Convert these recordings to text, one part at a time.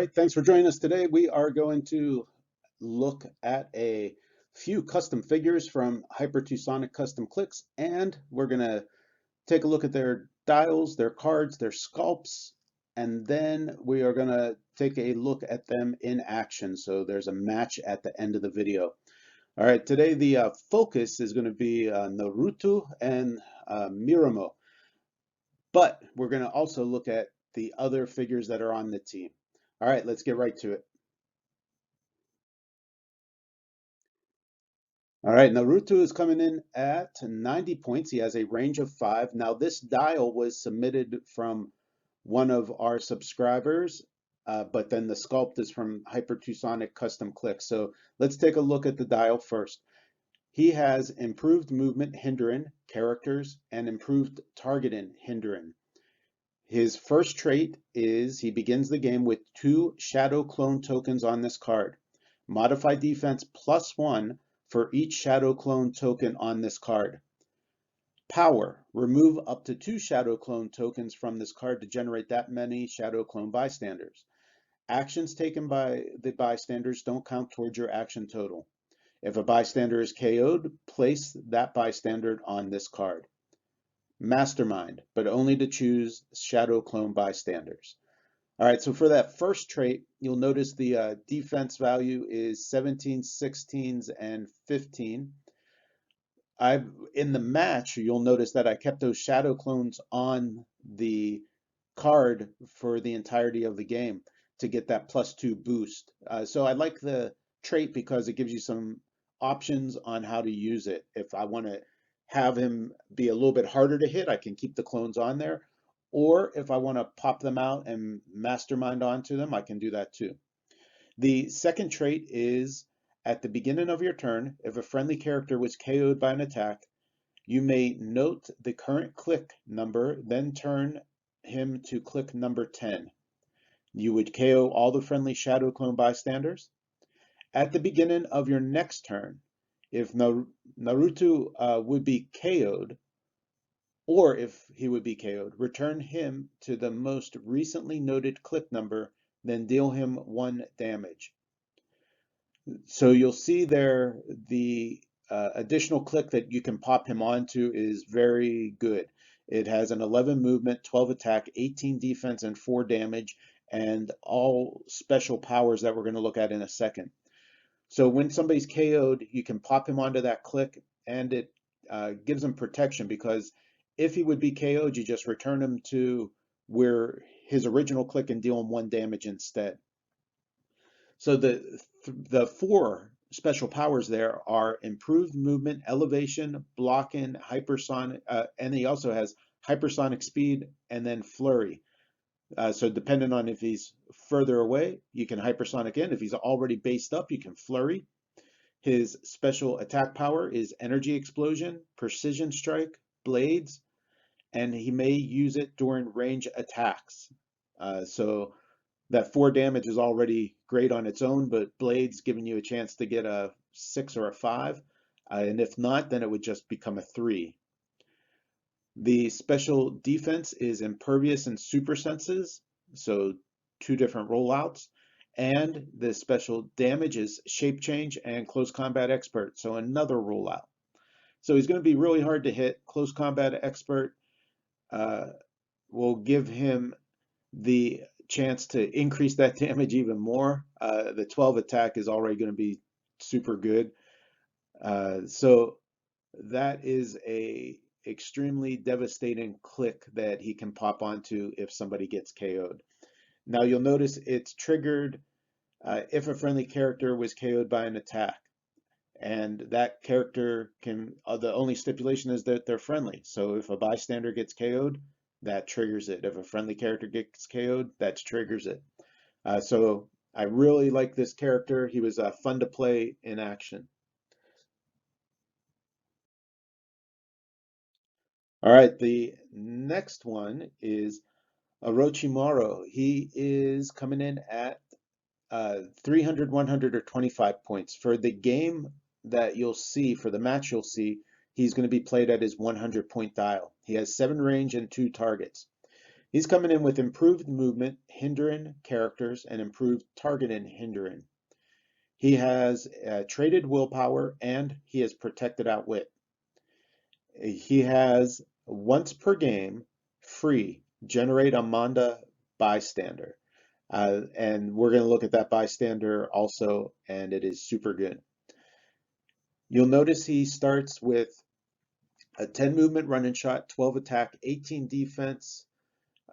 right, thanks for joining us today. We are going to look at a few custom figures from HyperTucsonic Custom Clix, and we're going to take a look at their dials, their cards, their sculpts, and then we are going to take a look at them in action. So there's a match at the end of the video. All right, today the focus is going to be Naruto and Miromo, but we're going to also look at the other figures that are on the team. All right, let's get right to it. All right, Naruto is coming in at 90 points. He has a range of 5. Now, this dial was submitted from one of our subscribers, but then the sculpt is from HyperTucsonic Custom Clix. So let's take a look at the dial first. He has improved movement hindering characters and improved targeting hindering. His first trait is he begins the game with 2 shadow clone tokens on this card. Modify defense +1 for each shadow clone token on this card. Power, remove up to 2 shadow clone tokens from this card to generate that many shadow clone bystanders. Actions taken by the bystanders don't count towards your action total. If a bystander is KO'd, place that bystander on this card. Mastermind, but only to choose shadow clone bystanders. All right, so for that first trait, you'll notice the defense value is 17, 16s, and 15. In the match, you'll notice that I kept those shadow clones on the card for the entirety of the game to get that +2 boost. So I like the trait because it gives you some options on how to use it. If I want to have him be a little bit harder to hit, I can keep the clones on there. Or if I want to pop them out and mastermind onto them, I can do that too. The second trait is at the beginning of your turn, if a friendly character was KO'd by an attack, you may note the current click number, then turn him to click number 10. You would KO all the friendly shadow clone bystanders. At the beginning of your next turn, if Naruto would be KO'd, or if he would be KO'd, return him to the most recently noted click number, then deal him 1 damage. So you'll see there the additional click that you can pop him onto is very good. It has an 11 movement, 12 attack, 18 defense, and 4 damage, and all special powers that we're going to look at in a second. So when somebody's KO'd, you can pop him onto that click, and it gives him protection because if he would be KO'd, you just return him to where his original click and deal him 1 damage instead. So the 4 special powers there are improved movement, elevation, blocking, hypersonic, and he also has hypersonic speed and then flurry. So depending on if he's further away, you can hypersonic in. If he's already based up, you can flurry. His special attack power is energy explosion, precision strike, blades, and he may use it during range attacks. So that 4 damage is already great on its own, but blades giving you a chance to get a 6 or a 5. And if not, then it would just become a 3. The special defense is impervious and super senses, so 2 different rollouts. And the special damage is shape change and close combat expert, so another rollout. So he's going to be really hard to hit. Close combat expert will give him the chance to increase that damage even more. The 12 attack is already going to be super good. So that is a extremely devastating click that he can pop onto if somebody gets KO'd. Now you'll notice it's triggered if a friendly character was KO'd by an attack. And that character can, the only stipulation is that they're friendly. So if a bystander gets KO'd, that triggers it. If a friendly character gets KO'd, that triggers it. So I really like this character. He was fun to play in action. All right, the next one is Orochimaru. He is coming in at 300, 100, or 25 points. For the game that you'll see, for the match you'll see, he's going to be played at his 100-point dial. He has 7 range and 2 targets. He's coming in with improved movement, hindering characters, and improved targeting hindering. He has traded willpower and he has protected outwit. He has once per game free generate a Manda bystander. And we're going to look at that bystander also, and it is super good. You'll notice he starts with a 10 movement run and shot, 12 attack, 18 defense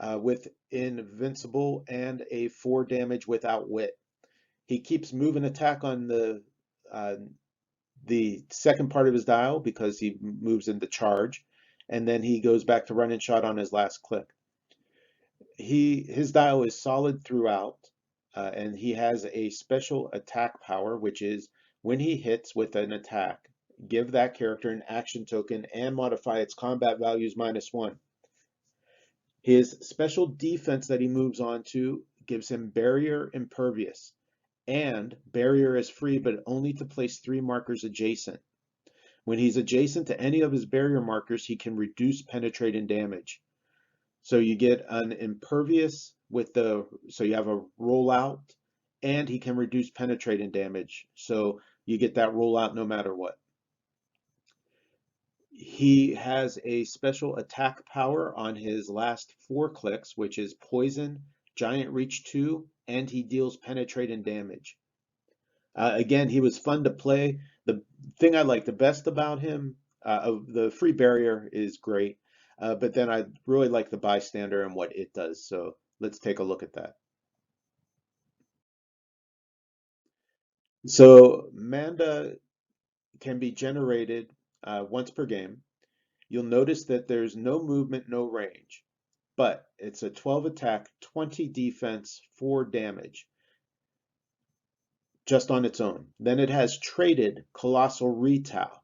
with invincible, and a 4 damage with outwit. He keeps moving attack on the second part of his dial because he moves into charge, and then he goes back to run and shot on his last click. His dial is solid throughout, and he has a special attack power, which is when he hits with an attack, give that character an action token and modify its combat values -1. His special defense that he moves on to gives him barrier impervious, and barrier is free but only to place 3 markers adjacent. When he's adjacent to any of his barrier markers, he can reduce penetrating damage. So you get an impervious so you have a rollout, and he can reduce penetrating damage. So you get that rollout no matter what. He has a special attack power on his last 4 clicks, which is poison, giant reach 2, and he deals penetrating damage. Again, he was fun to play. The thing I like the best about him, the free barrier is great, but then I really like the bystander and what it does. So let's take a look at that. So Manda can be generated once per game. You'll notice that there's no movement, no range, but it's a 12 attack, 20 defense, 4 damage just on its own. Then it has traded Colossal Retail,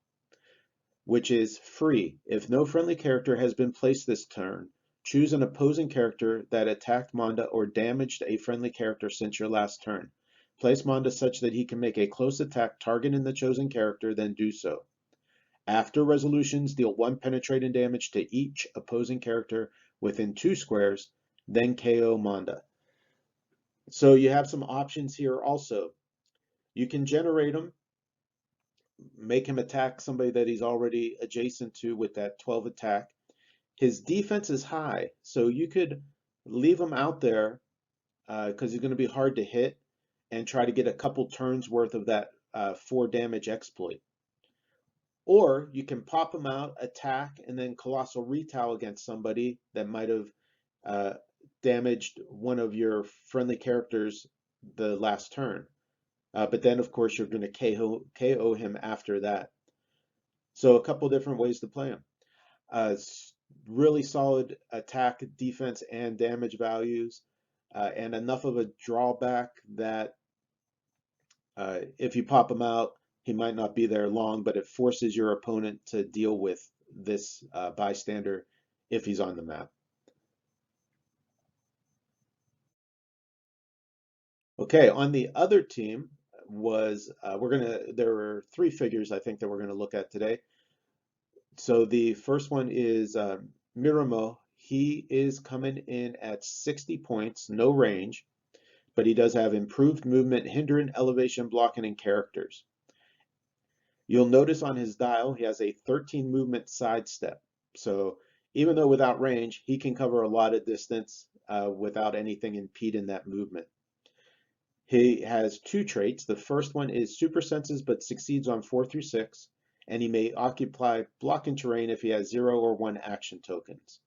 which is free. If no friendly character has been placed this turn, choose an opposing character that attacked Manda or damaged a friendly character since your last turn. Place Manda such that he can make a close attack targeting the chosen character, then do so. After resolutions, deal 1 penetrating damage to each opposing character within 2 squares, then KO Manda. So you have some options here also. You can generate them, make him attack somebody that he's already adjacent to with that 12 attack. His defense is high, so you could leave him out there because he's going to be hard to hit and try to get a couple turns worth of that 4 damage exploit. Or you can pop him out, attack, and then Colossal Retail against somebody that might have damaged one of your friendly characters the last turn. But then, of course, you're going to KO him after that. So a couple different ways to play him. Really solid attack, defense, and damage values, and enough of a drawback that if you pop him out, he might not be there long, but it forces your opponent to deal with this bystander if he's on the map. Okay, on the other team was there were 3 figures I think that we're gonna look at today. So the first one is Miramo. He is coming in at 60 points, no range, but he does have improved movement, hindering, elevation, blocking, and characters. You'll notice on his dial he has a 13 movement sidestep. So even though without range, he can cover a lot of distance without anything impeding that movement. He has 2 traits. The first one is super senses but succeeds on 4 through 6, and he may occupy blocking terrain if he has 0 or 1 action tokens.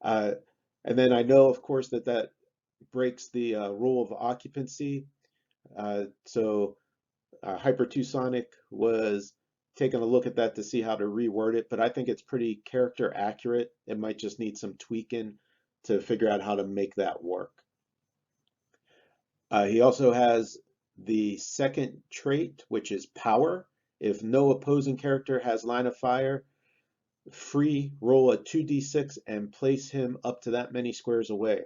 And then I know, of course, that breaks the rule of occupancy. So HyperTucsonic was taking a look at that to see how to reword it, but I think it's pretty character accurate. It might just need some tweaking to figure out how to make that work. He also has the second trait, which is power. If no opposing character has line of fire, free roll a 2d6 and place him up to that many squares away.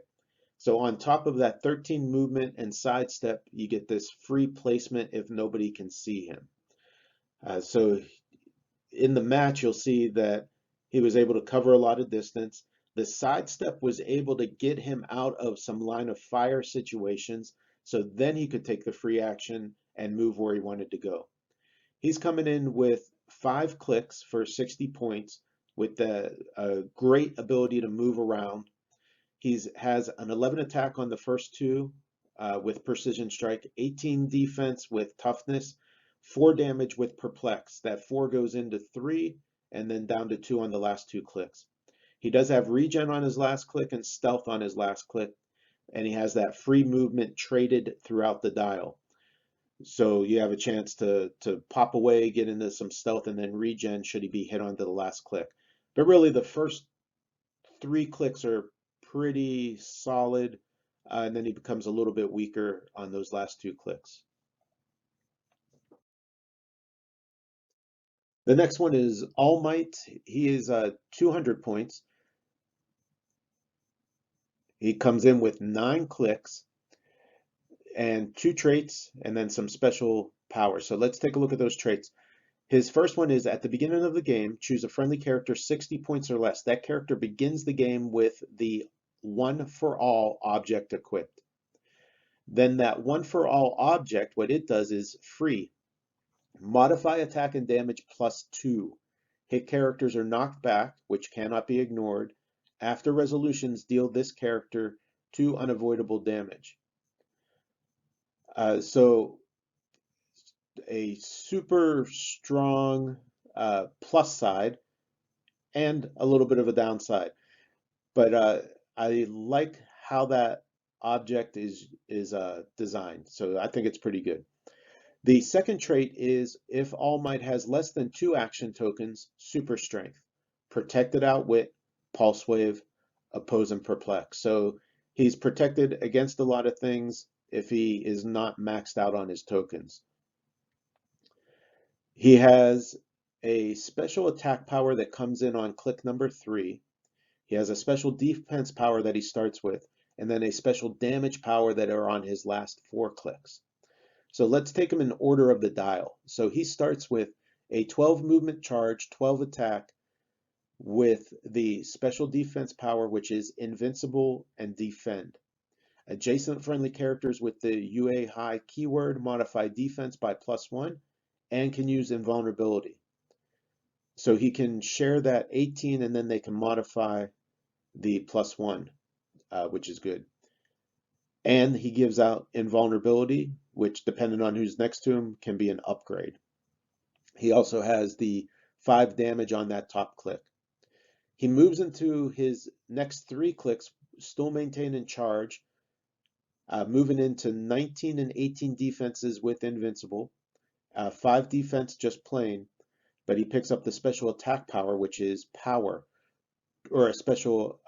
So on top of that 13 movement and sidestep, you get this free placement if nobody can see him. So in the match, you'll see that he was able to cover a lot of distance. The sidestep was able to get him out of some line of fire situations, so then he could take the free action and move where he wanted to go. He's coming in with 5 clicks for 60 points with a great ability to move around. He has an 11 attack on the first two with Precision Strike, 18 defense with Toughness, 4 damage with Perplex. That 4 goes into 3 and then down to 2 on the last 2 clicks. He does have Regen on his last click and Stealth on his last click, and he has that free movement traded throughout the dial. So you have a chance to pop away, get into some stealth, and then regen should he be hit onto the last click. But really, the first 3 clicks are pretty solid, and then he becomes a little bit weaker on those last 2 clicks. The next one is All Might. He is 200 points. He comes in with 9 clicks and 2 traits, and then some special powers. So let's take a look at those traits. His first one is at the beginning of the game, choose a friendly character 60 points or less. That character begins the game with the one for all object equipped. Then that one for all object, what it does is free. Modify attack and damage +2. Hit characters are knocked back, which cannot be ignored. After resolutions, deal this character 2 unavoidable damage. So a super strong plus side and a little bit of a downside. But I like how that object is designed, so I think it's pretty good. The second trait is if All Might has less than 2 action tokens, super strength, protected outwit, pulse wave, oppose and perplex. So he's protected against a lot of things if he is not maxed out on his tokens. He has a special attack power that comes in on click number 3. He has a special defense power that he starts with, and then a special damage power that are on his last 4 clicks. So let's take him in order of the dial. So he starts with a 12 movement charge, 12 attack with the special defense power, which is invincible and defend. Adjacent friendly characters with the UA high keyword modify defense by +1 and can use invulnerability. So he can share that 18 and then they can modify the +1, which is good. And he gives out invulnerability, which depending on who's next to him can be an upgrade. He also has the 5 damage on that top click. He moves into his next 3 clicks, still maintaining charge, moving into 19 and 18 defenses with invincible, 5 defense just plain, but he picks up the special attack power, which is power, or a special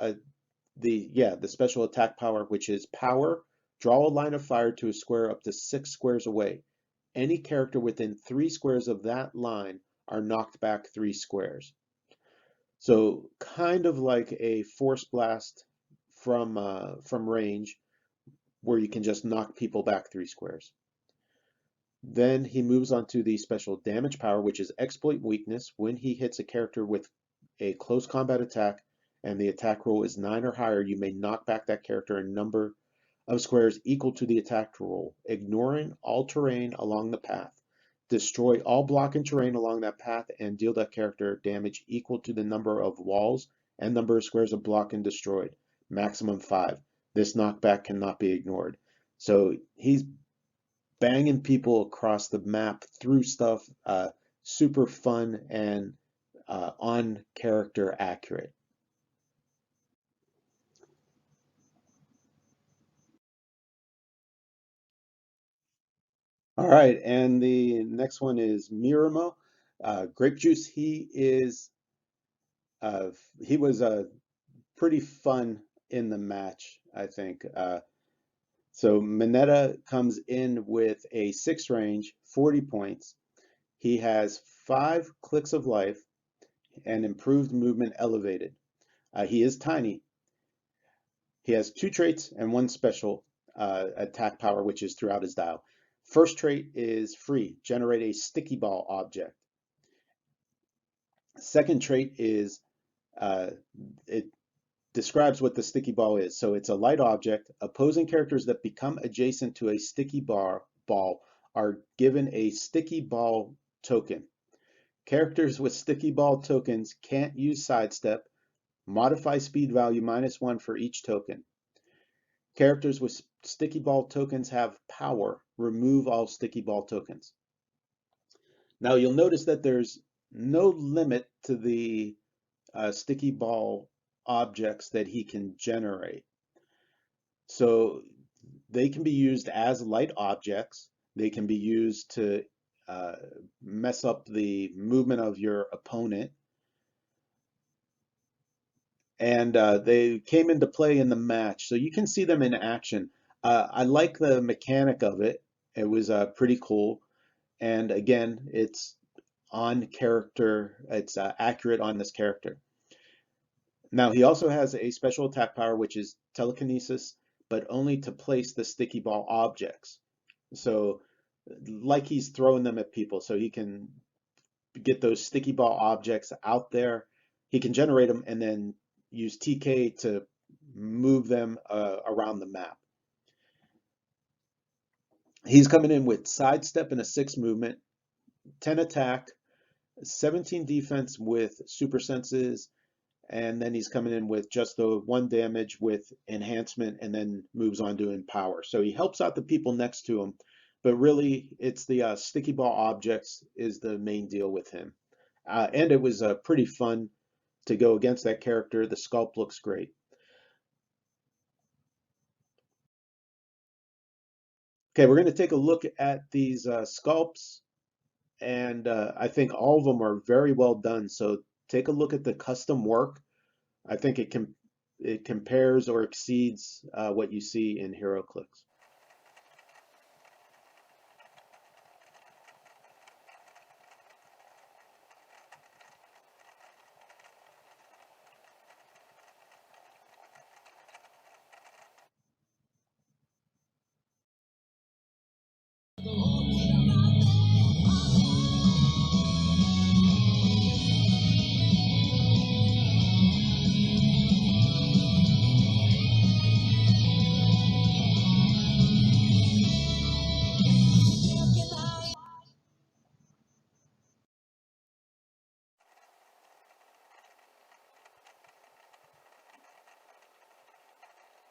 the special attack power, which is power. Draw a line of fire to a square up to 6 squares away. Any character within 3 squares of that line are knocked back 3 squares. So kind of like a force blast from range, where you can just knock people back 3 squares. Then he moves on to the special damage power, which is exploit weakness. When he hits a character with a close combat attack and the attack roll is 9 or higher, you may knock back that character a number of squares equal to the attack roll, ignoring all terrain along the path. Destroy all block and terrain along that path and deal that character damage equal to the number of walls and number of squares of block and destroyed, maximum 5. This knockback cannot be ignored. So he's banging people across the map through stuff, super fun and on character accurate. All right, and the next one is Miramo. Grape Juice, he was pretty fun in the match, I think. So Mineta comes in with a 6 range, 40 points. He has 5 clicks of life and improved movement elevated. He is tiny. He has 2 traits and 1 special attack power, which is throughout his dial. First trait is free, generate a sticky ball object. Second trait is it describes what the sticky ball is. So it's a light object. Opposing characters that become adjacent to a sticky ball are given a sticky ball token. Characters with sticky ball tokens can't use sidestep. Modify speed value -1 for each token. Characters with sticky ball tokens have power. Remove all sticky ball tokens. Now you'll notice that there's no limit to the sticky ball objects that he can generate. So they can be used as light objects. They can be used to mess up the movement of your opponent. And they came into play in the match. So you can see them in action. I like the mechanic of it. It was pretty cool. And again, it's on character. It's accurate on this character. Now he also has a special attack power, which is telekinesis, but only to place the sticky ball objects. So like he's throwing them at people, so he can get those sticky ball objects out there. He can generate them and then use TK to move them around the map. He's coming in with sidestep and a 6 movement, 10 attack, 17 defense with super senses, and then he's coming in with just the 1 damage with enhancement and then moves on to empower. So he helps out the people next to him, but really it's the sticky ball objects is the main deal with him. And it was pretty fun to go against that character. The sculpt looks great. Okay, we're going to take a look at these sculpts, and I think all of them are very well done. So take a look at the custom work. I think it compares or exceeds what you see in Heroclix.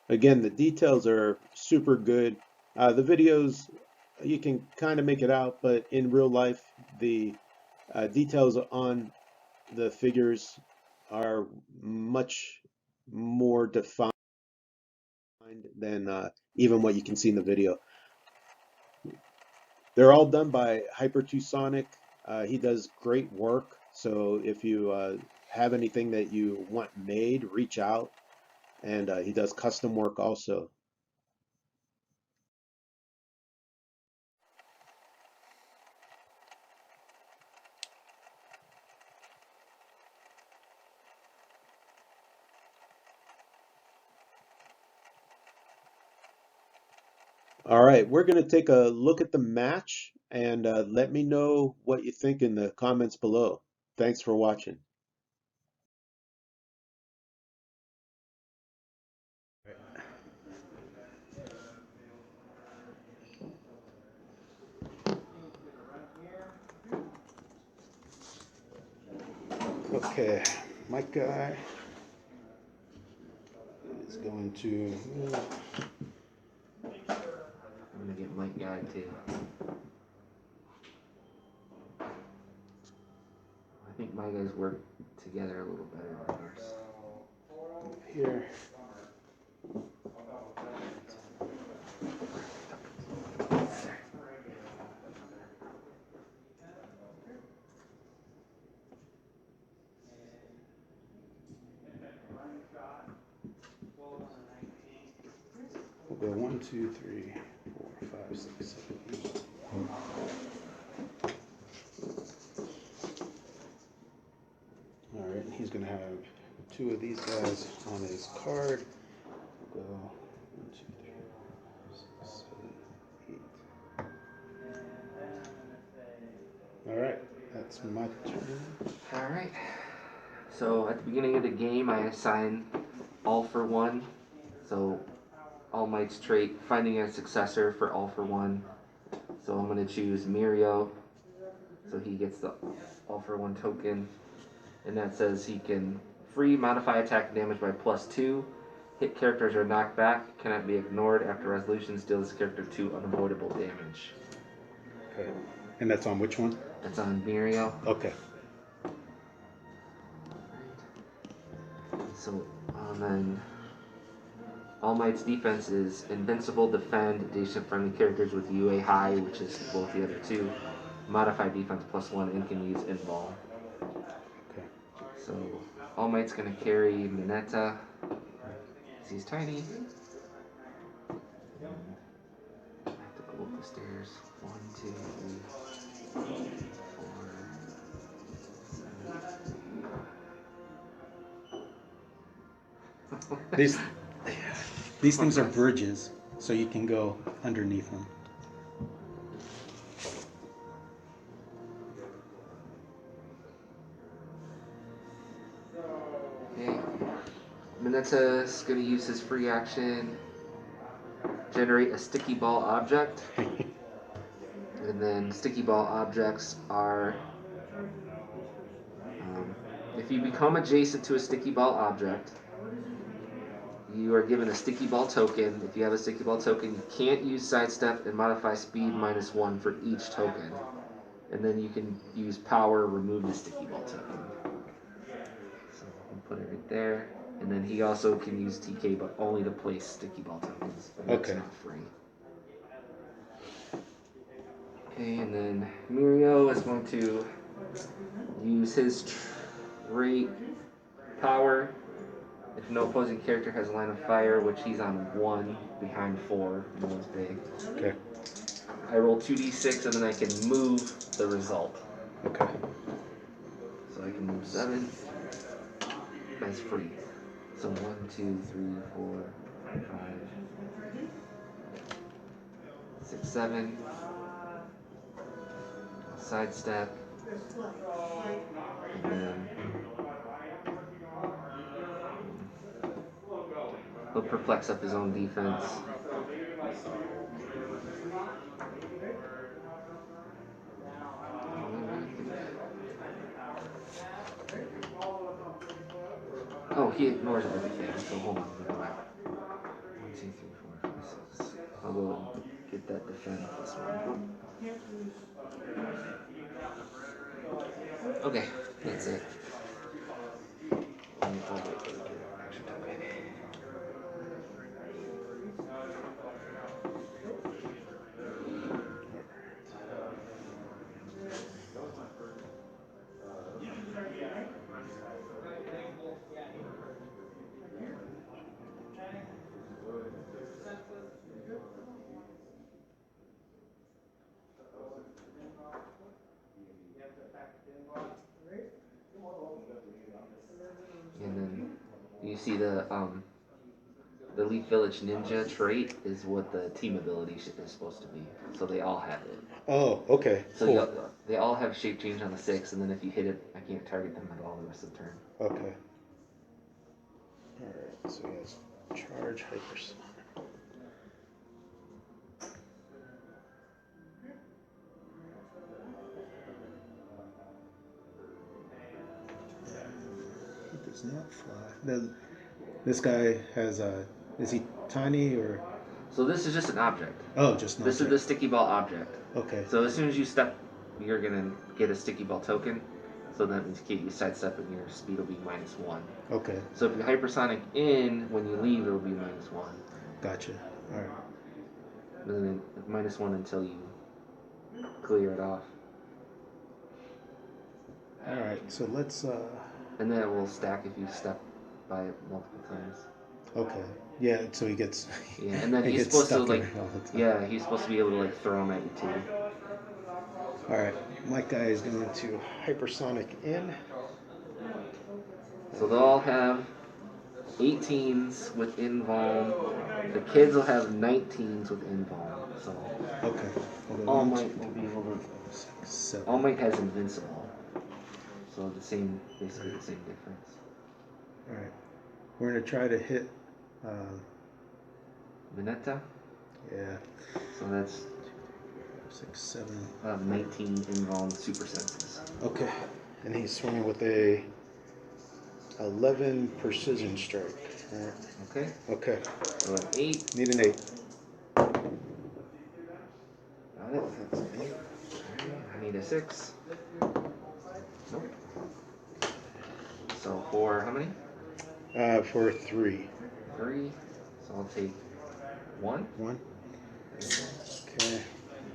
Again, the details are super good. The videos, you can kind of make it out, but in real life, the details on the figures are much more defined than even what you can see in the video. They're all done by HyperTucsonic. He does great work. So if you have anything that you want made, reach out. And he does custom work also. All right, we're going to take a look at the match and let me know what you think in the comments below. Thanks for watching. Okay, my guy is going to. I'm gonna get my guy too. I think my guys work together a little better than ours. Here. We'll go 1, 2, 3, 4, 5, 6, 7, 8. All right, he's going to have 2 of these guys on his card. We'll go 1, 2, 3, 4, 6, 7, 8. All right, that's my turn. Alright. So at the beginning of the game I assign All for One. So All Might's trait, finding a successor for All for One. So I'm going to choose Mirio. So he gets the All for One token. And that says he can free modify attack damage by +2. Hit characters are knocked back, cannot be ignored after resolution, deal this character 2 unavoidable damage. Okay. And that's on which one? That's on Mirio. Okay. So, then All Might's defense is Invincible, Defend, adjacent friendly characters with UA high, which is both the other two. Modify defense +1 and can use Invul. Okay. So All Might's gonna carry Mineta. He's tiny. I have to go up the stairs. 1, 2, 3, 4, 7. These things are bridges, so you can go underneath them. Okay. Mineta's gonna use his free action, generate a sticky ball object. And then sticky ball objects are, if you become adjacent to a sticky ball object, you are given a sticky ball token. If you have a sticky ball token, you can't use sidestep and modify speed -1 for each token. And then you can use power, remove the sticky ball token. So I'll put it right there. And then he also can use TK, but only to place sticky ball tokens. And that's not free. Okay, and then Mirio is going to use his trait power. If no opposing character has a line of fire, which he's on 1 behind 4, no one's big. Okay. I roll 2d6 and then I can move the result. Okay. So I can move 7. That's free. So 1, 2, 3, 4, 5, 6, 7. Sidestep. And then he'll perplex up his own defense. Oh, he ignores everything, so hold on. 1, 2, 3, 4, 5, 6. I'll go and get that defend +1. Okay, that's it. And then you see the Leaf Village Ninja trait is what the team ability is supposed to be. So they all have it. Oh, okay. So Cool. they all have shape change on the 6, and then if you hit it, I can't target them at all the rest of the turn. Okay. Alright, so he has charge, hypersonic. He does not fly. This guy has is he tiny or? So this is just an object. Oh, just an This object. is the sticky ball object. Okay. So as soon as you step, you're gonna get a sticky ball token. So that means you sidestep and your speed will be -1. Okay. So if you're hypersonic in, when you leave, it will be -1. Gotcha. All right. And then -1 until you clear it off. All right. So let's. And then it will stack if you step by it multiple times. Okay. Yeah. So he gets. Yeah, and then he he's gets supposed to stuck in like. it all the time. Yeah, he's supposed to be able to like throw them at you too. All right. My guy is going to hypersonic in. So they'll all have 18s with invuln. The kids will have 19s with invuln. So Okay. All Might will be able to. 6, 7. All Might has invincible. So basically the same difference. All right. We're gonna try to hit. Mineta. Yeah. So that's 6, 7. 19 invuln super senses. Okay. And he's swinging with a 11 precision strike. Right. Okay. Okay. So an 8. Need an 8. Got it. That's an 8. I need a 6. Nope. So for how many? For 3. 3. So I'll take 1. 1. Okay.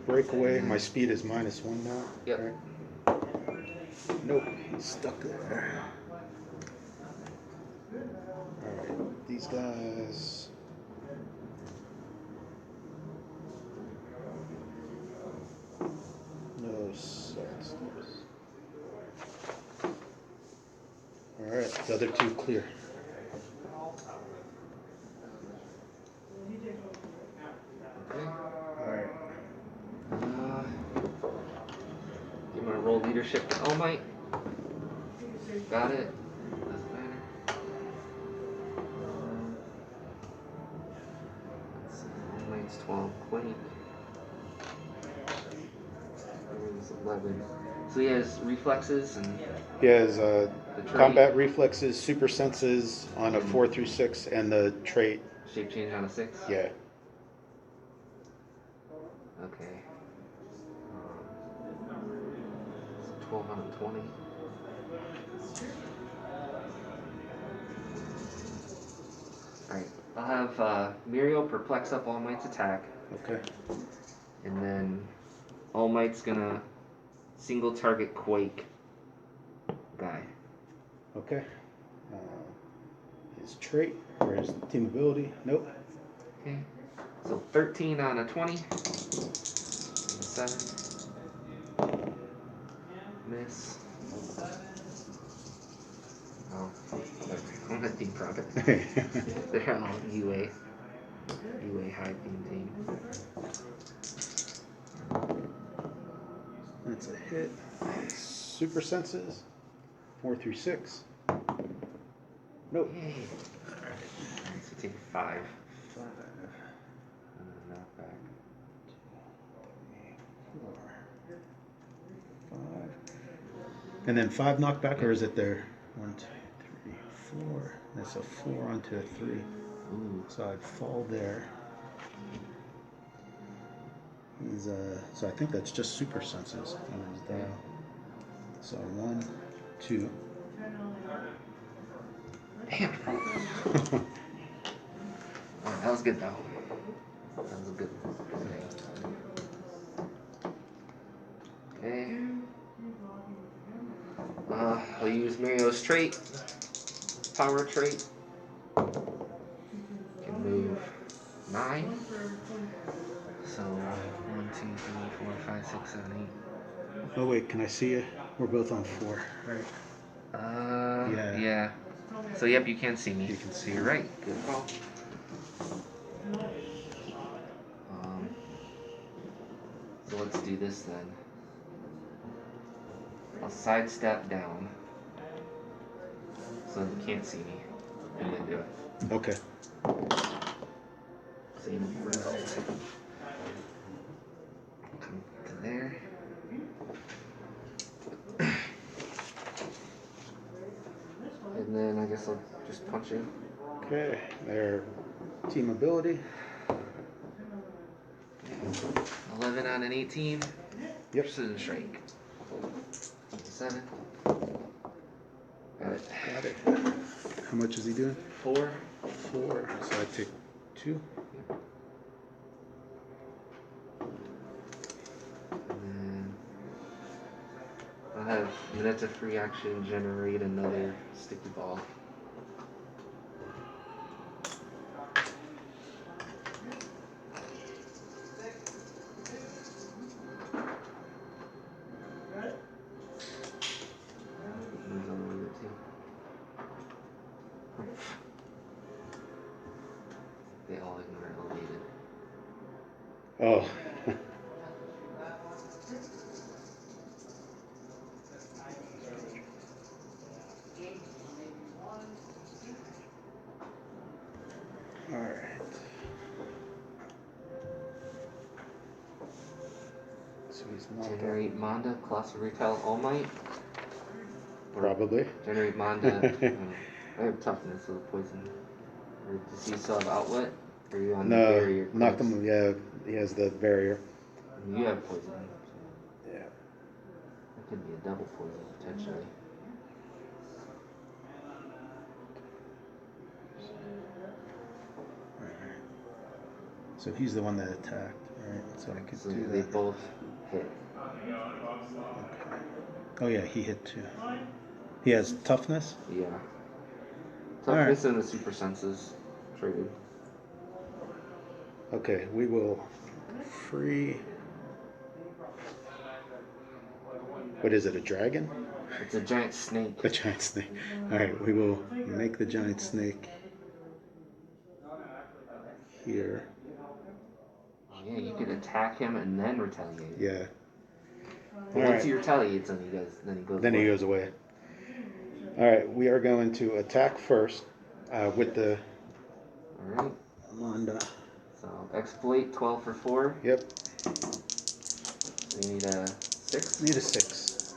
Breakaway. My speed is -1 now. Yep. Right. Nope. He's stuck there. Alright. These guys. No sucks. Alright. The other 2 clear. Okay. Alright. You want to roll leadership with All Might? Got it. Doesn't matter. All Might's 12. Quake. Is 11. So he has reflexes and. He has the combat reflexes, super senses on a 4 through 6, and the trait. Shape change on a 6? Yeah. Okay. 12 on a 20. Alright. I'll have Muriel perplex up All Might's attack. Okay. And then All Might's gonna single target Quake guy. Okay. His trait, or his team ability. Nope. Okay. So 13 on a 20. And a 7. Miss. Oh, I'm a team profit. They're all UA. UA high team. That's a hit. Super senses. 4 through 6. Nope. Yay. Alright. So take 5. 5. And then knock back. 4. 5. And then 5 knockback, or is it there? 1, 2, 3, 4. That's a 4 onto a 3. Ooh. So I'd fall there. He's so I think that's just super senses on his dial. So 1, 2. Damn. Oh, that was good though. That was a good thing. Okay. I'll use Mario's trait. Power trait. Can move 9. So 1, 2, 3, 4, 5, 6, 7, 8. Oh wait, can I see you? We're both on 4. Right. Yeah. So yep, you can see me. You can see You're me. right. Good call. So let's do this then. I'll sidestep down so you can't see me, and then do it. Okay. Same result. Come to there. And then I guess I'll just punch in. Okay. Their team ability. 11 on an 18. Yep. Precision strike. 7. Got it. Got it. How much is he doing? 4. 4. So I take 2. And then I'll have Mineta free action generate another sticky ball. They all ignore elevated. Oh. He's not Generate Manda, Colossal Retail, All Might. Probably. Generate Manda. I have toughness, so poison. Or does he still have outlet? Or are you on the barrier? Knock him. Yeah, he has the barrier. You have poison. Yeah. That could be a double poison potentially. So he's the one that attacked, right? So I could do that. They both hit. Okay. Oh yeah, he hit too. He has toughness? Yeah. Toughness and the super senses traded. Okay, we will free. What is it, a dragon? It's a giant snake. A giant snake. Alright, we will make the giant snake here. Yeah, you could attack him and then retaliate. Yeah. But once he retaliates, then he goes away. Alright, we are going to attack first with the Alright. Manda. So exploit 12 for 4. Yep. We need a 6. Need a 6.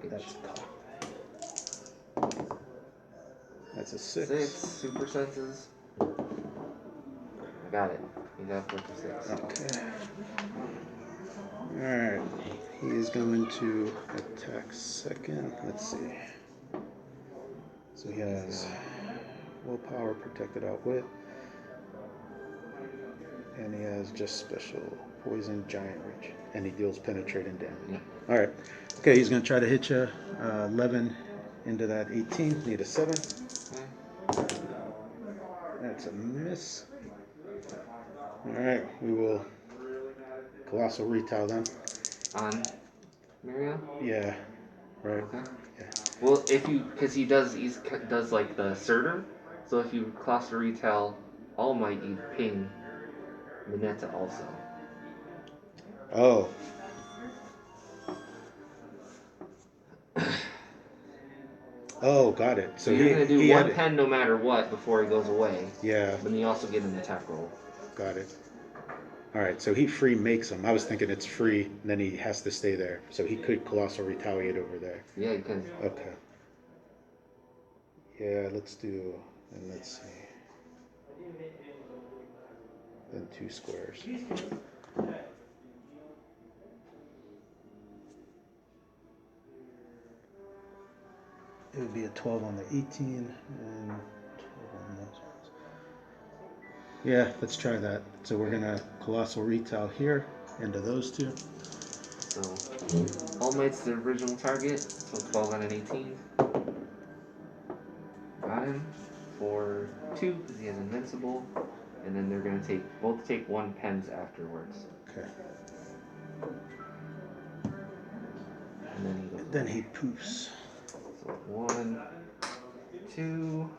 That's tough. That's a 6. 6 super senses. I got it. You got 4 for 6. Okay. Alright. He is going to attack second. Let's see. So he has willpower, protected outwit. And he has just special poison, giant reach. And he deals penetrating damage. Yeah. Alright. Okay, he's going to try to hit you. 11 into that 18. Need a 7. Okay. That's a miss. Alright, we will Colossal Retail then. On Mario? Yeah. Right. Okay. Yeah. Well, because he does like the Surtur, so if you Colossal Retail All Might, you ping Mineta also. Oh. Oh, got it. So you're going to do one pen no matter what before he goes away. Yeah. But then you also get an attack roll. Got it. Alright, so he free makes him. I was thinking it's free, and then he has to stay there. So he could Colossal Retaliate over there. Yeah, you can. Okay. Yeah, let's do, and let's see. Then 2 squares. It would be a 12 on the 18 and 12 on those ones. Yeah, let's try that. So we're gonna Colossal Retail here into those 2. So All Might's the original target, so 12 on an 18. Got him for 2 because he has Invincible, and then they're gonna both take 1 pens afterwards. Okay. And then he goes. Then he poofs. So 1, 2.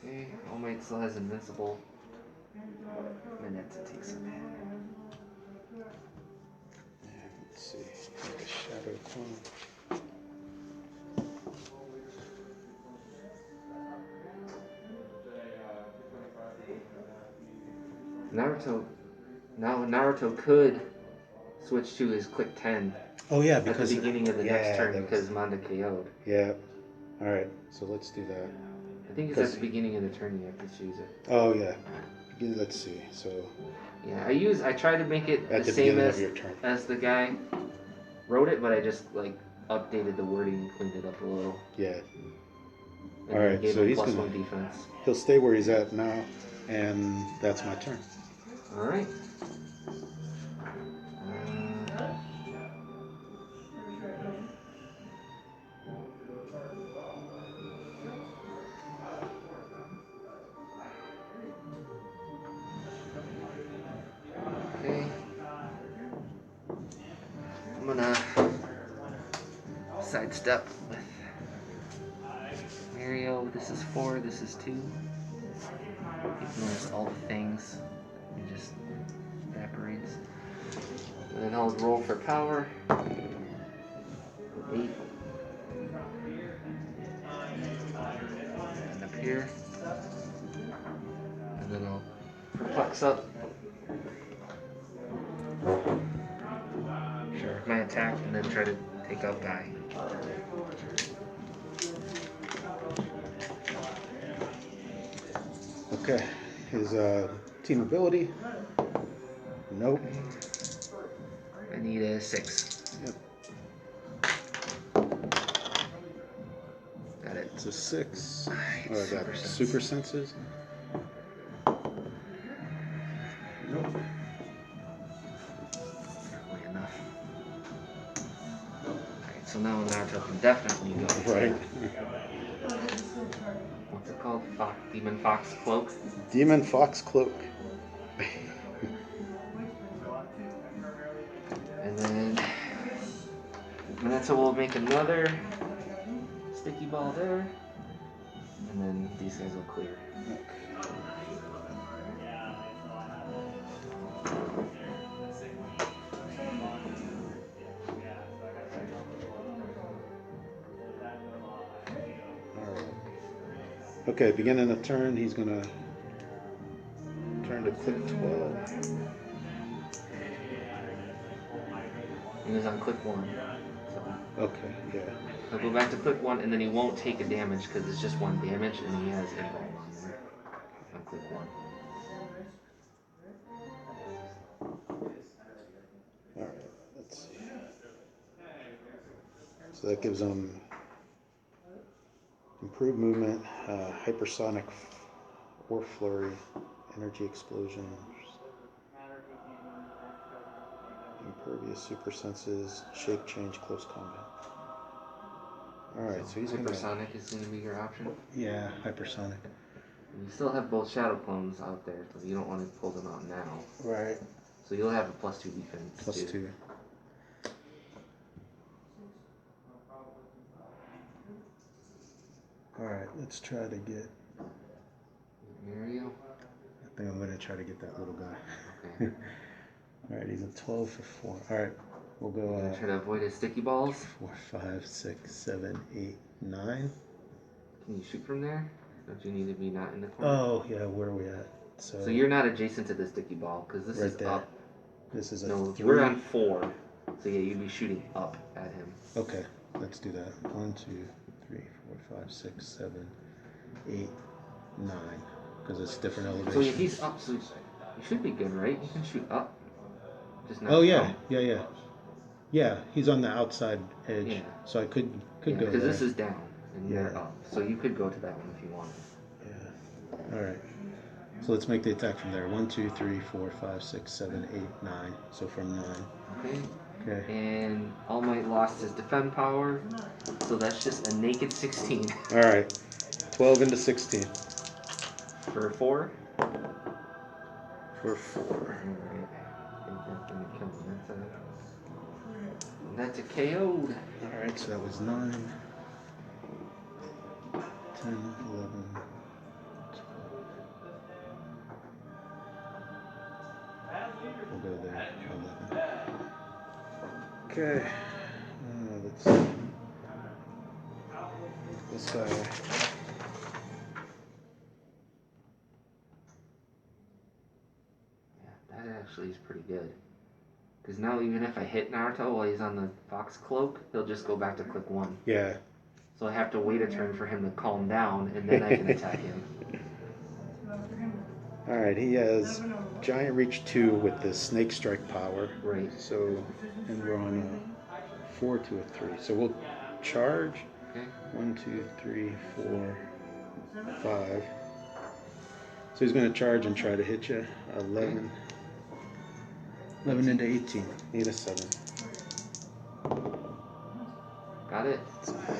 Okay, All Might still has Invincible. Mineta takes him. Let's see. Like a shadow clone. Naruto could switch to his Click 10. Oh yeah, because at the beginning of the next turn because Manda KO'd. Yeah. All right. So let's do that. I think it's at the beginning of the turn you have to choose it. Oh yeah. Let's see. So. Yeah, I try to make it the same as the guy wrote it, but I just like updated the wording and cleaned it up a little. Yeah. And all right. So he's +1 defense. He'll stay where he's at now, and that's my turn. All right. I'm gonna sidestep with Mario. This is 4, this is 2. Ignores all the things. It just evaporates. And then I'll roll for power. 8. And up here. And then I'll perplex Fox up. Sure. My attack and then try to take out guy. Okay. His team ability. Nope. I need a 6. Yep. Got it. It's a 6. Alright, Oh, I got super senses. Nope. Probably enough. Alright, so now Naruto can definitely go. Right. What's it called? Demon Fox Cloak? Demon Fox Cloak. And then Naruto will make another sticky ball there. And then these guys will clear. Okay. Okay, beginning the turn, he's gonna turn to click 12. He was on click 1. So Okay, yeah. he'll go back to click 1 and then he won't take a damage because it's just 1 damage and he has invuln on there. On click 1. Alright, let's see. So that gives him improved movement, hypersonic war flurry, energy explosion, impervious super senses, shape change, close combat. Alright, so he's Hypersonic is going to be your option. Yeah, hypersonic. And you still have both shadow clones out there, so you don't want to pull them out now. Right. So you'll have a +2 defense. +2. Alright, let's try to get Mario? I think I'm gonna try to get that little guy. Okay. Alright, he's a 12 for 4. Alright, we'll go Try to avoid his sticky balls. 4, 5, 6, 7, 8, 9. Can you shoot from there? Don't you need to be not in the corner? Oh, yeah, where are we at? So you're not adjacent to the sticky ball, because this right is there. up. This is a No, 3. we're on 4. So yeah, you'd be shooting up at him. Okay, let's do that. 1, 2, 3, 4, 5, 6, 7, 8, 9. Because it's different So elevations. if he's up, so you should be good, right? You can shoot up. Just not Oh, yeah, down. yeah. Yeah, he's on the outside edge. Yeah. So I could go there. Because this is down, and Yeah. you're up. So you could go to that one if you wanted. Yeah. Alright. So let's make the attack from there. 1, 2, 3, 4, 5, 6, 7, 8, 9. So from 9. Okay. Okay. And All Might lost his defend power, so that's just a naked 16. Alright. 12 into 16. For 4? For 4. Alright. I think that's gonna kill him. That's a KO'd. Alright, so that was 9, 10, 11, 12. We'll go there. 11. Okay. Let's see. This guy. That actually is pretty good. Because now even if I hit Naruto while he's on the Fox Cloak, he'll just go back to click 1. Yeah. So I have to wait a turn for him to calm down, and then I can attack him. Alright, he has Giant Reach 2 with the Snake Strike power. Right. So, and we're on a 4 to a 3. So we'll charge. Okay. 1, 2, 3, 4, 5. So he's going to charge and try to hit you. 11. Okay. 11 into 18. Need a 7. Got it.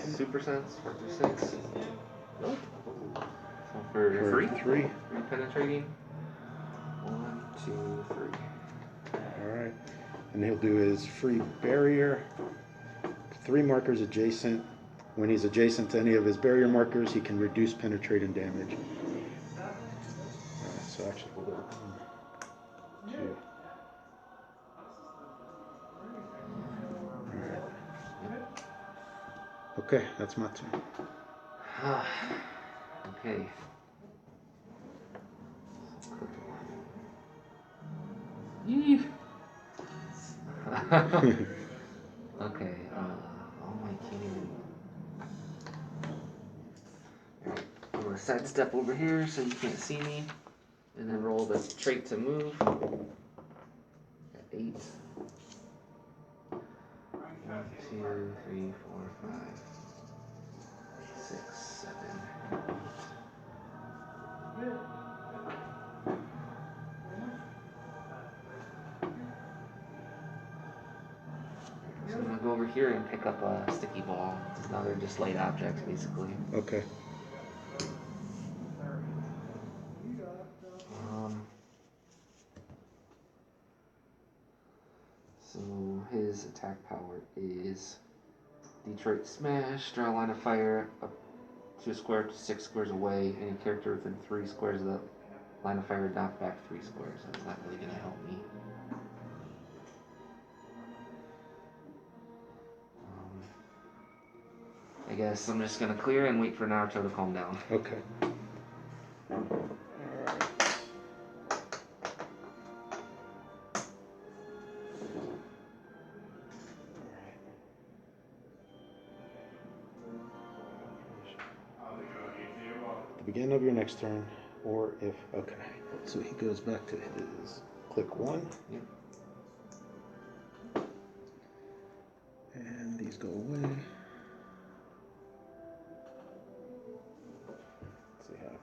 Super sense for 6. Nope. So for 3? 3. 3 penetrating. 1, 2, 3. Alright. And he'll do his free barrier. 3 markers adjacent. When he's adjacent to any of his barrier markers, he can reduce penetrating damage. Alright, so actually we'll go 1, 2. Alright. Okay, that's my turn. Okay. Yee. Okay, oh my, can't even. Alright, I'm gonna sidestep over here so you can't see me. And then roll the trait to move. Got 8. 1, 2, 3, 4, 5, 6, 7. So I'm gonna go over here and pick up a sticky ball. Now they're just light objects, basically. Okay. So his attack power is Detroit Smash, draw a line of fire up to a square to 6 squares away. Any character within 3 squares of the line of fire knock back 3 squares. That's not really going to help me. I guess I'm just going to clear and wait for Naruto to calm down. Okay. Beginning of your next turn, or if, okay, so he goes back to his click 1. Yep. And these go away. Let's see how 1,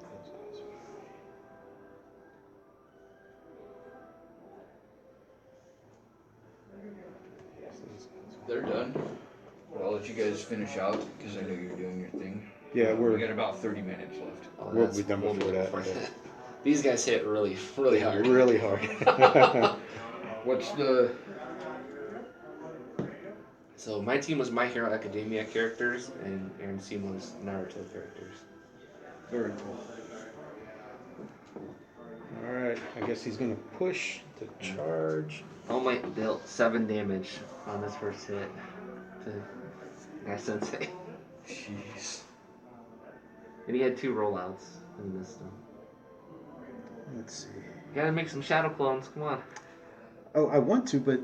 2, 3. They're done. But I'll let you guys finish out because I know you're doing your thing. Yeah, we got about 30 minutes left. Oh, we'll be done before that. These guys hit really, really hard. Really hard. What's the... So my team was My Hero Academia characters, and Aaron's team was Naruto characters. Very cool. Alright, I guess he's going to push to charge. All Might dealt 7 damage on this first hit to Guy Sensei. Jeez. And he had 2 rollouts and missed them. Let's see. Gotta make some shadow clones, come on. Oh, I want to, but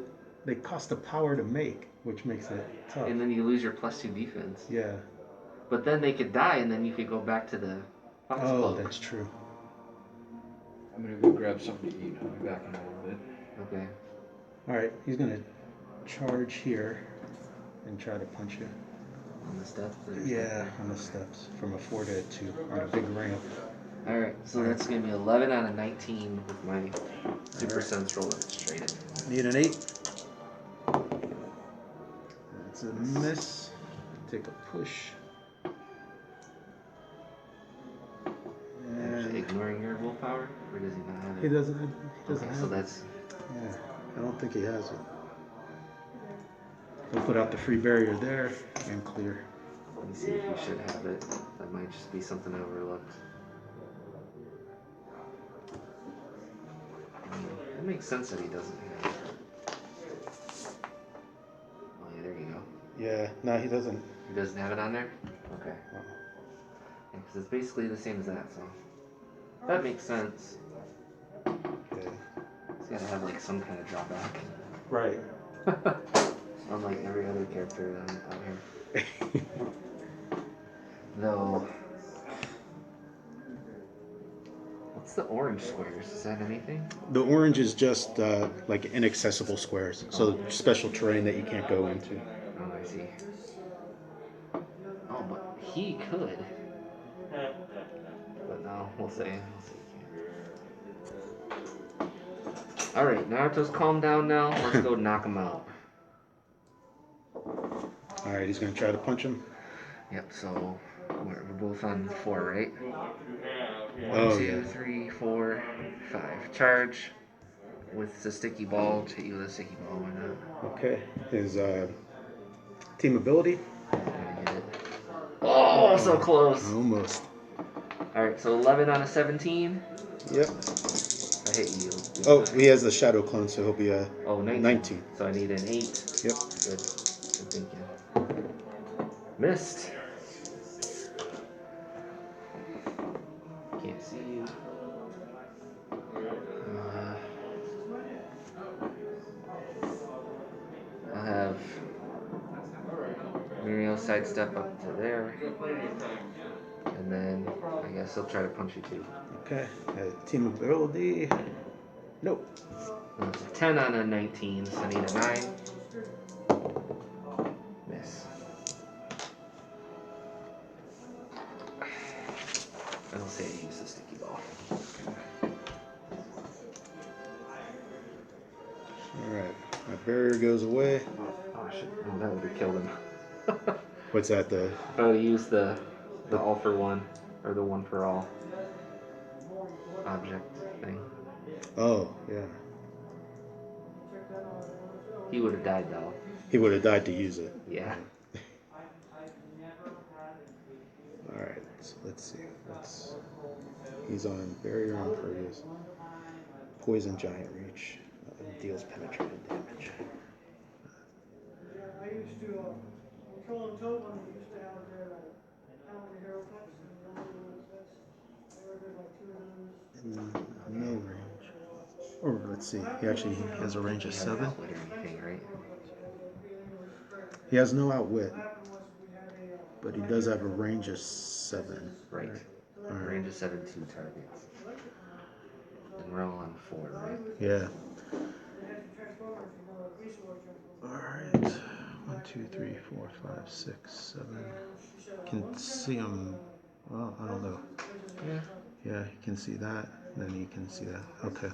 they cost a power to make, which makes it tough. And then you lose your +2 defense. Yeah. But then they could die, and then you could go back to the fox cloak. That's true. I'm gonna go grab something to eat. I'll be back in a little bit. Okay. Alright, he's going to charge here and try to punch you. On the steps? Yeah, on the steps. From a 4 to a 2 on a big ramp. Alright, so that's gonna be 11 out of 19 with my Super Sense roll that's traded. Need an 8. That's a miss. Take a push. Actually ignoring your willpower? Or does he not have it? He doesn't Okay, have so it. that's... Yeah, I don't think he has it. We'll put out the free barrier there and clear. Let me see if you should have it. That might just be something I overlooked. It makes sense that he doesn't have it. Oh yeah, there you go. Yeah, no, he doesn't. He doesn't have it on there? Okay. Yeah, because it's basically the same as that, so... That makes sense. Okay. He's gotta have like some kind of drawback. Right. Unlike every other character out here. Though... What's the orange squares? Is that anything? The orange is just like inaccessible squares, so special terrain that you can't go into. Oh, I see. Oh, but he could. But no, we'll see. Alright, Naruto's calmed down now. Let's go knock him out. Alright, he's going to try to punch him. Yep, so we're both on 4, right? 1, Oh, 2, yeah. 3, 4, 5. Charge with the sticky ball. Hit you with a sticky ball. Why not? Okay. His team ability. Gotta get it. Oh, so close. Almost. Alright, so 11 on a 17. Yep. I hit you. Oh, he has the shadow clone, so he'll be 19. So I need an 8. Yep. Good thinking. Missed. Can't see you. sidestep up to there. And then I guess he'll try to punch you too. Okay. Team ability. Nope. And it's a 10 on a 19, so I need a 9. Miss. I don't say I use the sticky ball. Alright. My barrier goes away. Oh shit. Oh, that would have killed him. What's that? I would have used the all for one, or the one for all object thing. Oh, yeah. He would have died though. He would have died to use it. Yeah. Alright, so let's see. He's on barrier impervious. Poison giant reach. Deals penetrating damage. I used to control and tote when we used to have their Heroclix, and they were good, like 2 of those. No range. Or let's see. He actually has a range of 7. Outwit or anything, right? He has no outwit, but he does have a range of 7. Right. Alright. Range of 7, 2 targets. And we're all on 4, right? Yeah. Alright. 1, 2, 3, 4, 5, 6, 7. Can see him. Well, I don't know. Yeah. Yeah, you can see that. Then you can see that. Okay.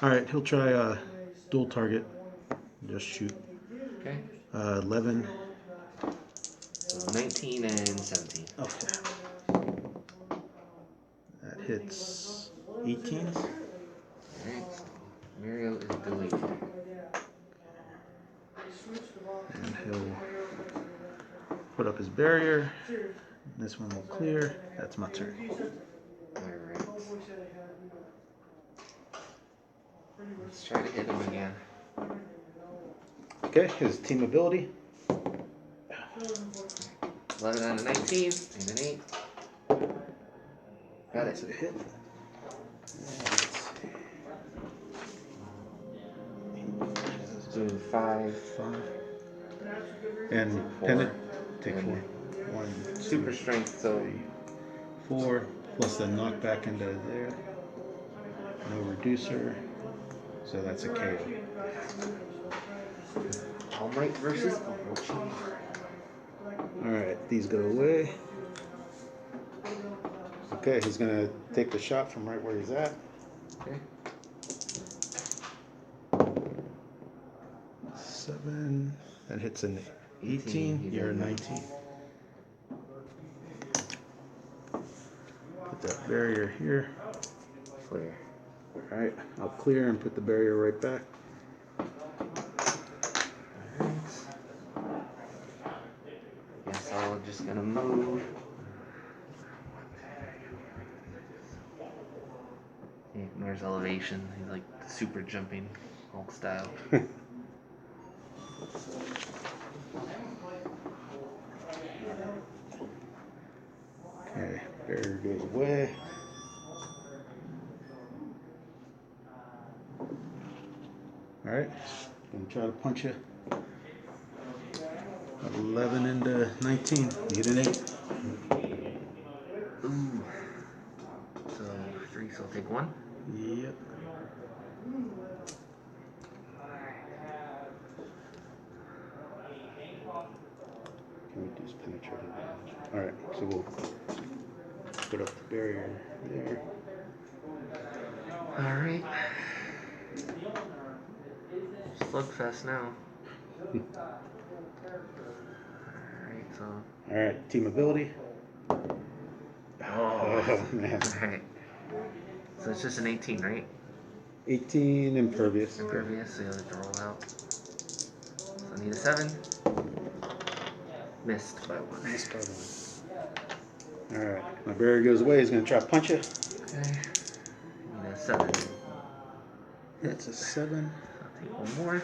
Alright, he'll try dual target. Just shoot. Okay. 11. So 19 and 17. Okay. That hits 18. Alright, so Mario is deleted. And he'll put up his barrier. This one will clear. That's my turn. Alright. Let's try to hit him again. Okay, his team ability. 11 on a 19 and an 8. Got That's it. a hit. So 5. 5. And Four. pennant. Take And 4. 1, 2, Super strength, so 3, 4. Plus the knockback into there. No reducer. So that's a KO. All Might versus Orochi. Alright, these go away. Okay, he's gonna take the shot from right where he's at. Okay. 7. That hits an 18. You're a 19. Put that barrier here. Clear. Alright, I'll clear and put the barrier right back. Guess I'm just gonna move. He ignores elevation. He's like super jumping, Hulk style. Okay, barrier goes away. Alright, gonna try to punch you. 11 into 19. You get an 8. Ooh. So 3, so I'll take 1. Yep. Can reduce penetrating damage. Alright, so we'll put up the barrier there. Alright. Slugfest now. Alright, so. Alright, team ability. Oh, man. Alright. So it's just an 18, right? 18 impervious. Impervious, so you have to roll out. So I need a 7. Missed by 1. Missed by 1. Alright, my barrier goes away. He's gonna try to punch you. Okay. Need a 7. That's a 7. I'll take 1 more.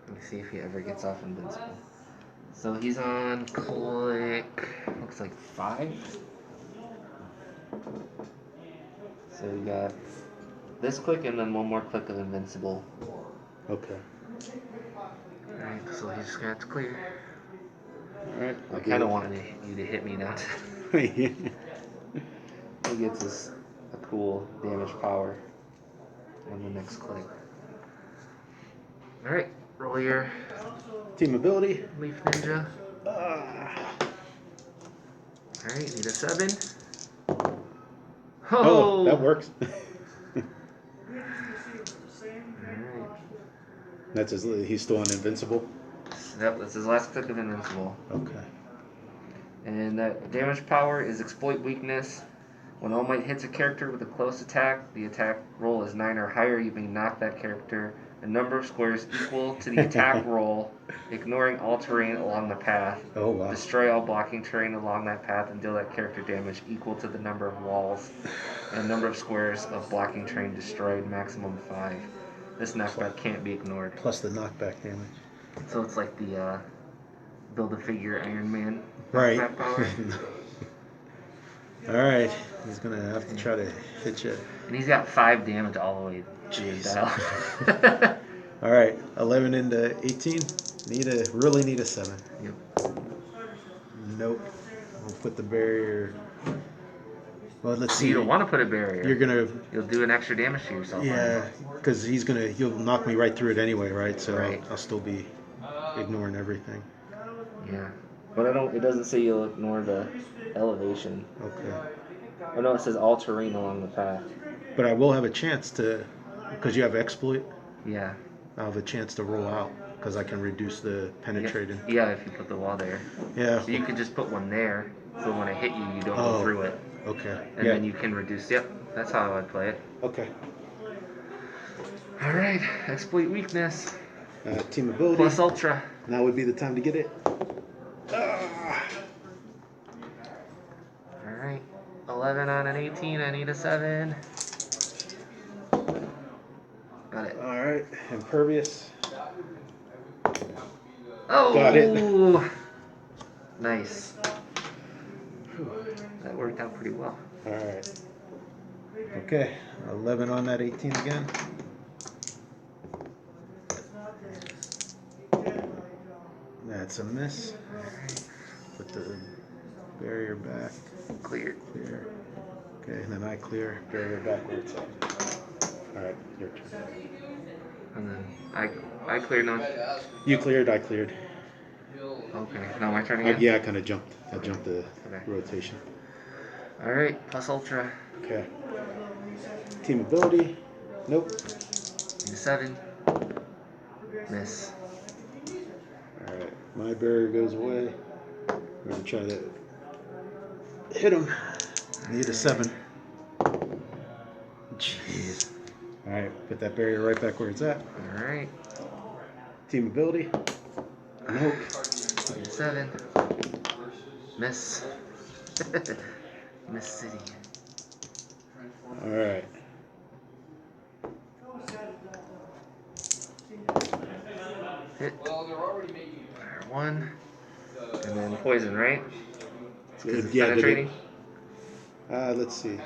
Let me see if he ever gets off invincible. So he's on click, looks like 5. So you got this click and then 1 more click of invincible. Okay. Alright, so he's just gonna have to clear. Alright. I kind of wanted you to hit me now. He gets us a cool damage power on the next click. Alright, roll your Team ability. Leaf Ninja. Alright, need a 7. Oh, that works. Alright. That's he's still on invincible. Yep, that's his last click of invincible. Okay. And that damage power is exploit weakness. When All Might hits a character with a close attack, the attack roll is 9 or higher. You may knock that character a number of squares equal to the attack roll, ignoring all terrain along the path. Oh wow. Destroy all blocking terrain along that path and deal that character damage equal to the number of walls and number of squares of blocking terrain destroyed, maximum 5. This knockback can't be ignored. Plus the knockback damage. So it's like the Build-A-Figure Iron Man Right. knockback power. Alright, he's gonna have to try to hit you. And he's got 5 damage all the way to his dial. Alright, 11 into 18. Really need a 7. Yep. Nope. We'll put the barrier. Well, let's So see. you don't want to put a barrier. You'll do an extra damage to yourself. Yeah, because he'll knock me right through it anyway, right? So Right. I'll still be ignoring everything. Yeah. But it doesn't say you'll ignore the elevation. Okay. Oh no, it says all terrain along the path. But I will have a chance to, because you have exploit, Yeah. I'll have a chance to roll out because I can reduce the penetrating. Yeah, if you put the wall there. Yeah. So you could just put one there, so when I hit you, you don't go Oh. through it. Okay. And Yeah. then you can reduce. Yep, that's how I would play it. Okay. Alright, exploit weakness. Team ability. Plus ultra. Now would be the time to get it. Alright, 11 on an 18. I need a 7. Got it. Alright, impervious. Oh! Got it. Nice. Whew, that worked out pretty well. Alright. Okay, 11 on that 18 again. That's a miss. Put the barrier back. Clear. Clear. Okay, and then I clear. Barrier backwards. Alright, your turn. And then I cleared now. You cleared, I cleared. Okay, now my turn again? Yeah, I kind of jumped. I jumped the Okay. rotation. Alright, plus ultra. Okay. Team ability. Nope. Need a 7. Miss. Alright, my barrier goes away. We're going to try to hit him. Need a 7. Jeez. Alright, put that barrier right back where it's at. Alright. Team ability. Nope. Need a 7. Miss. Miss City. Alright. Hit. Fire 1. And then poison, right? Because it's Yeah, penetrating. let's see.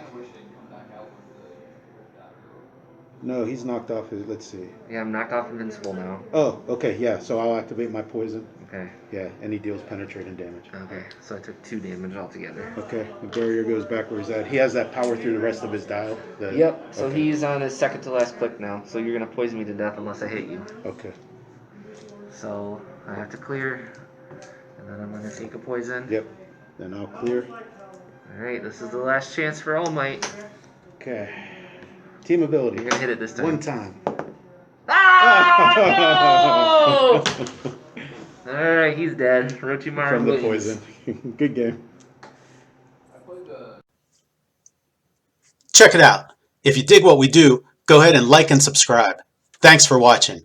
No, he's knocked off his. Let's see. Yeah, I'm knocked off invincible now. Oh, okay, yeah. So I'll activate my poison. Okay. Yeah, and he deals penetrating damage. Okay, so I took 2 damage altogether. Okay, the barrier goes back where he's at. He has that power through the rest of his dial. Yep, so okay. he's on his second to last click now. So you're going to poison me to death unless I hit you. Okay. So I have to clear. And then I'm going to take a poison. Yep. Then I'll clear. Alright, this is the last chance for All Might. Okay. Team ability. You're going to hit it this time. One time. Ah! No! Alright, he's dead. Orochimaru From the wins. poison. Good game. Check it out. If you dig what we do, go ahead and like and subscribe. Thanks for watching.